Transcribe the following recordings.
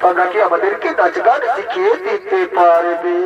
তোমরা কি আমাদেরকে নাচ গান শিখিয়ে দিতে পারবে?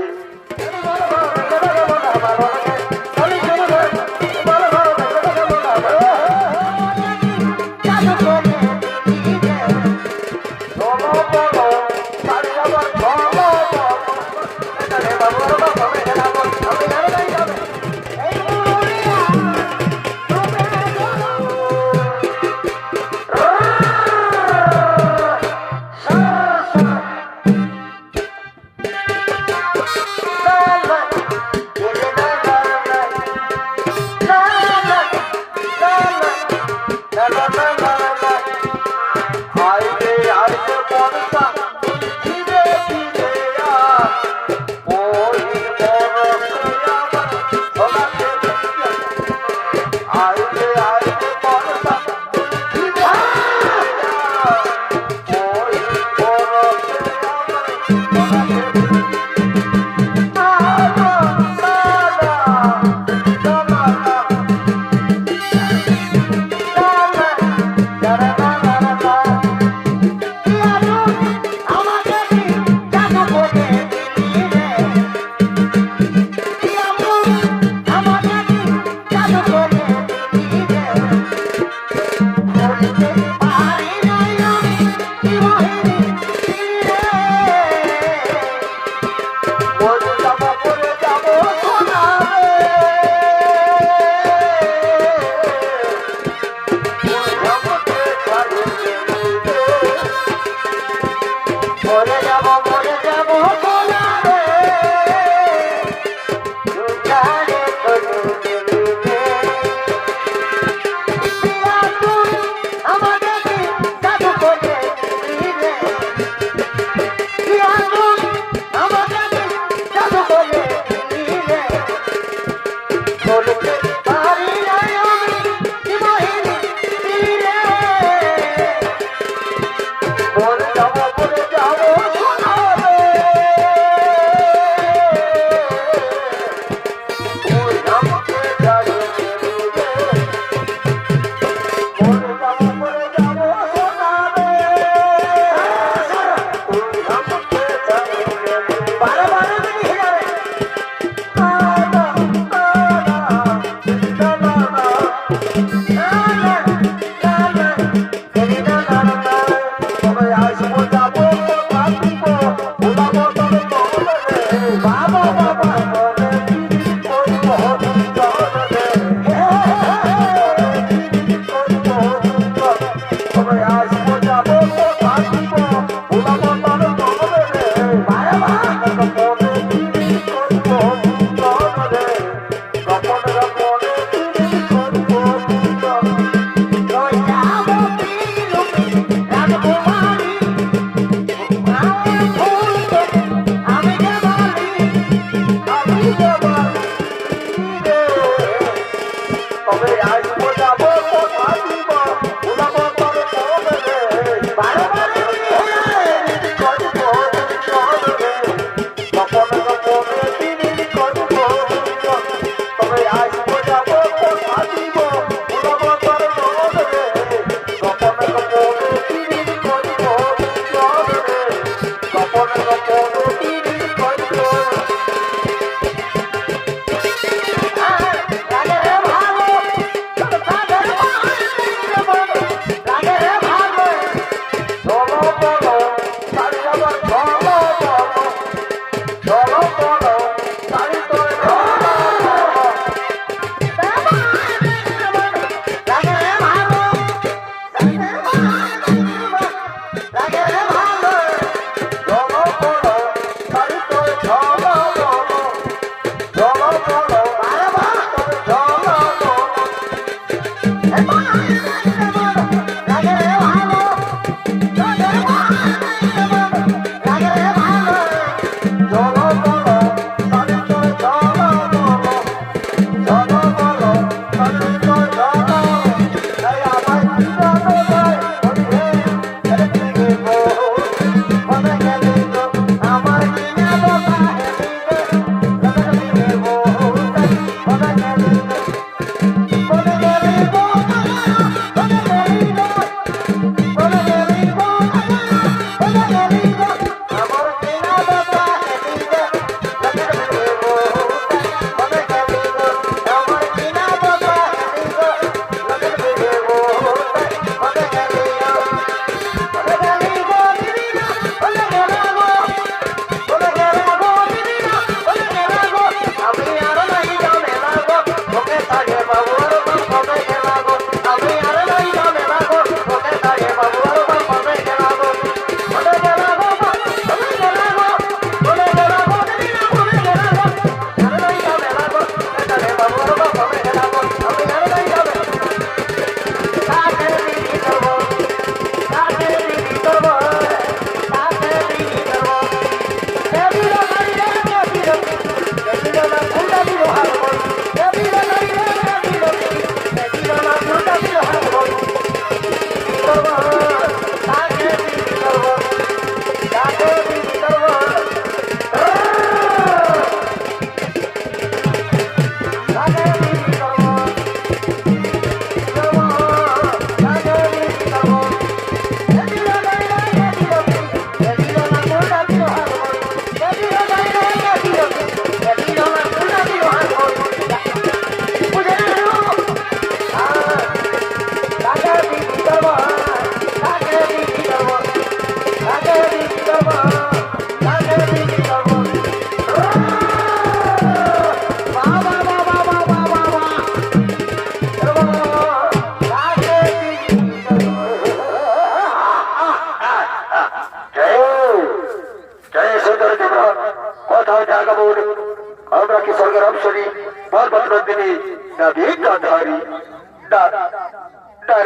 স্বরূপশ্বরী পর্বতনন্দিনী নাভি গান্ধারী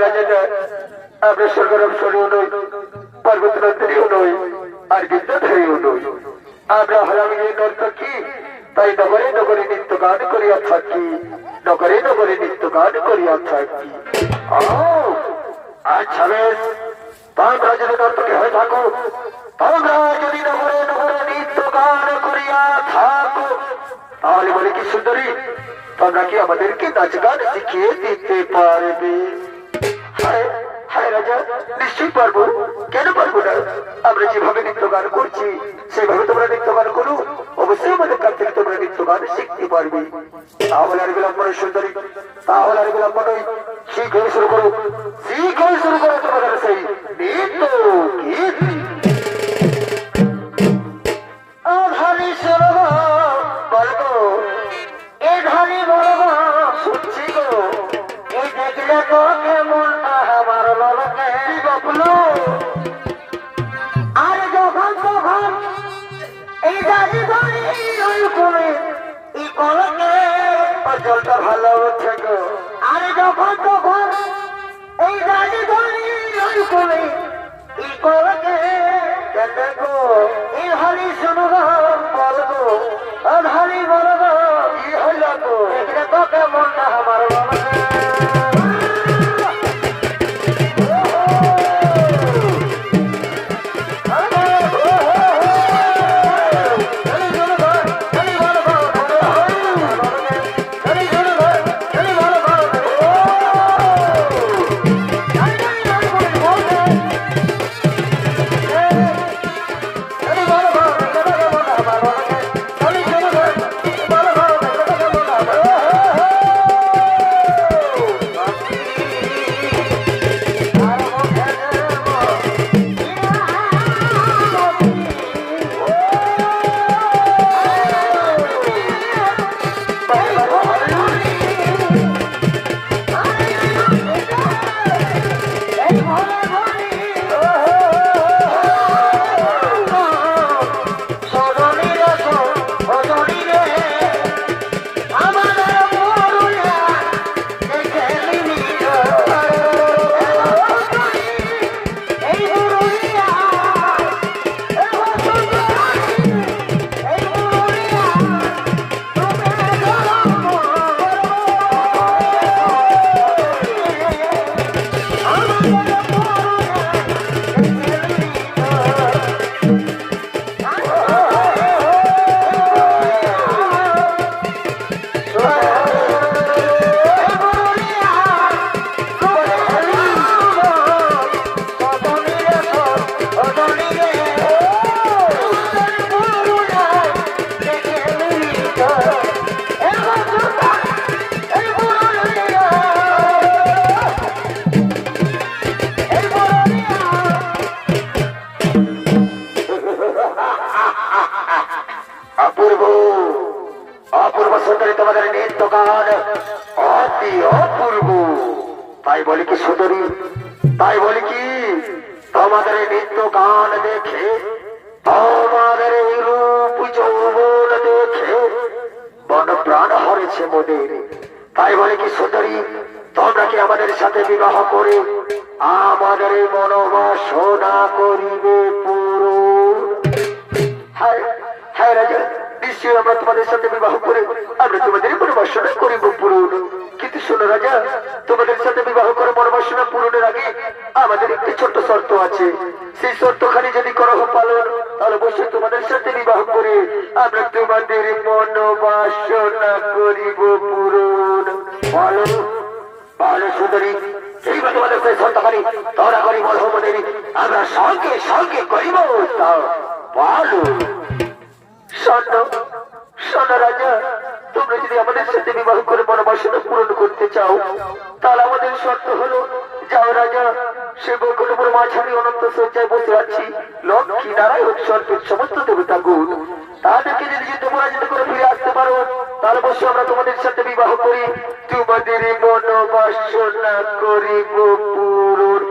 রাজা আমরা স্বর্গরূপশ্বরীও নই, পর্বতনন্দিনীও নই, আর বিদ্যাধারীও নই। আমরা হলাম এই নর্তকী, তাই নগরে নগরে নিত্য গান করিয়া থাকি, নগরে নগরে নিত্য গান করিয়া থাকি। আচ্ছা বেশ, তোমরা যদি নর্তকী হয়ে থাকো, তোমরা যদি নগরে নগরে নিত্য গান করিয়া থাকো, তাহলে বলে কি সুন্দরী, তোমরা কি আমাদেরকে নাচ গান শিখিয়ে দিতে পারবে? হায় হায় রাজা, নিশ্চয়ই পারবো, কেন পারবো না? আমরা যেভাবে নৃত্য গান করছি সেভাবে তোমরা নৃত্য গান করো, অবশ্যই আমাদের কাছ থেকে তোমরা নৃত্য গান শিখতে পারবে। তাহলে আর বিলম্ব নয় সুন্দরী, তাহলে আর বিলম্ব নয়, শিখে শুরু করো, শিখে শুরু করো তোমাদের সেই নৃত্য গীত। বলবো এ ধানি বলবো, শুনছি গো, এই দেখলে তো কেমন আমার ললকে বাপলো। আর যখন তখন এই দাদি ধরি ওই কোলে এই কলকে জলটা ভালো উঠে গো। আর যখন তখন এই দাদি ধরি ওই কোলে এই কলকে কেন গো, এই হারি শুনো বলবো, ধারি বলবো কি হইল গো, দেখলে তো কেমন আমার ললকে। তাই বলি কি সুন্দরী, তাই বলি কি তোমাদের নৃত্য গান দেখে, তোমাদের এই রূপ যৌবন দেখে মন প্রাণ হরেছে মোদের। তাই বলি কি সুন্দরী, তোমরা কি আমাদের সাথে বিবাহ করে আমাদের এই মনোবাসনা করিবে পূরণ? হায় হায় রাজা, নিশ্চয়ই আমরা তোমাদের সাথে বিবাহ করে আমরা তোমাদের মনোবাসনা করিব পূরণ। কিন্তু শোনো রাজা, তোমাদের সাথে বিবাহ করে মনোবাসনা পূরণের আগে আমাদের একটি ছোট্ট শর্ত আছে। সেই শর্তখানি যদি করো পালন, তাহলে অবশ্যই তোমাদের সাথে বিবাহ করে আমরা তোমাদের মনোবাসনা করিব পূরণ। বলো বলো সুন্দরী, এইবার তোমাদের সেই শর্তখানি তোরা করি বলো মনে, আমরা সঙ্গে সঙ্গে করিব, তা বলো। শোনো শোনো রাজা, তোমরা যদি আমাদের সাথে বিবাহ করে মনোবাসনা পূরণ করতে চাও, তাহলে আমাদের শর্ত হলো, যাও রাজা, সে বৈকুণ্ঠপুর মাঝারি অনন্ত শয্যায় বসে আছি লক্ষ্মী নারায়ণ সর্বের সমস্ত দেবতা গুণ, তাদেরকে যদি পরাজিত করে ফিরে আসতে পারো, তাহলে অবশ্যই আমরা তোমাদের সাথে বিবাহ করি, তোমাদের মনোবাসনা করিব পূরণ।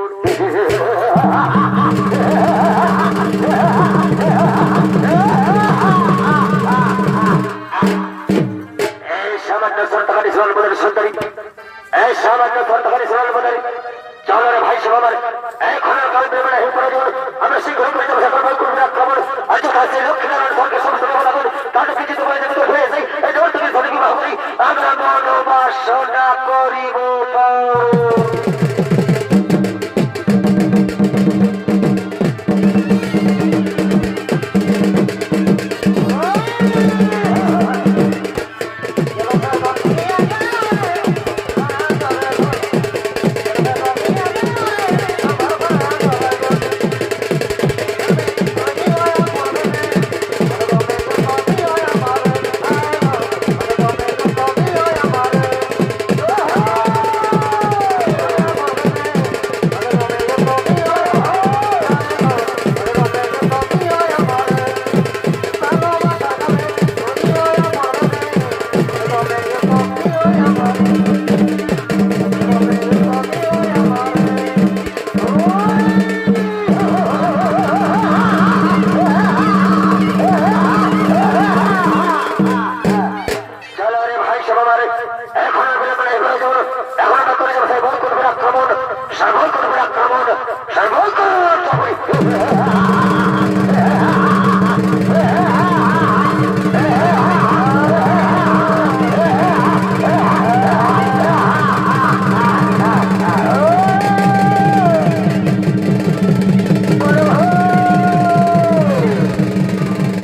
এখন আর বিলম্ব নাই, এবারে যেমন এখন আমরা করে যাবো, বল করবে আক্রমণ, সর্বল করবে আক্রমণ, সর্বল করবে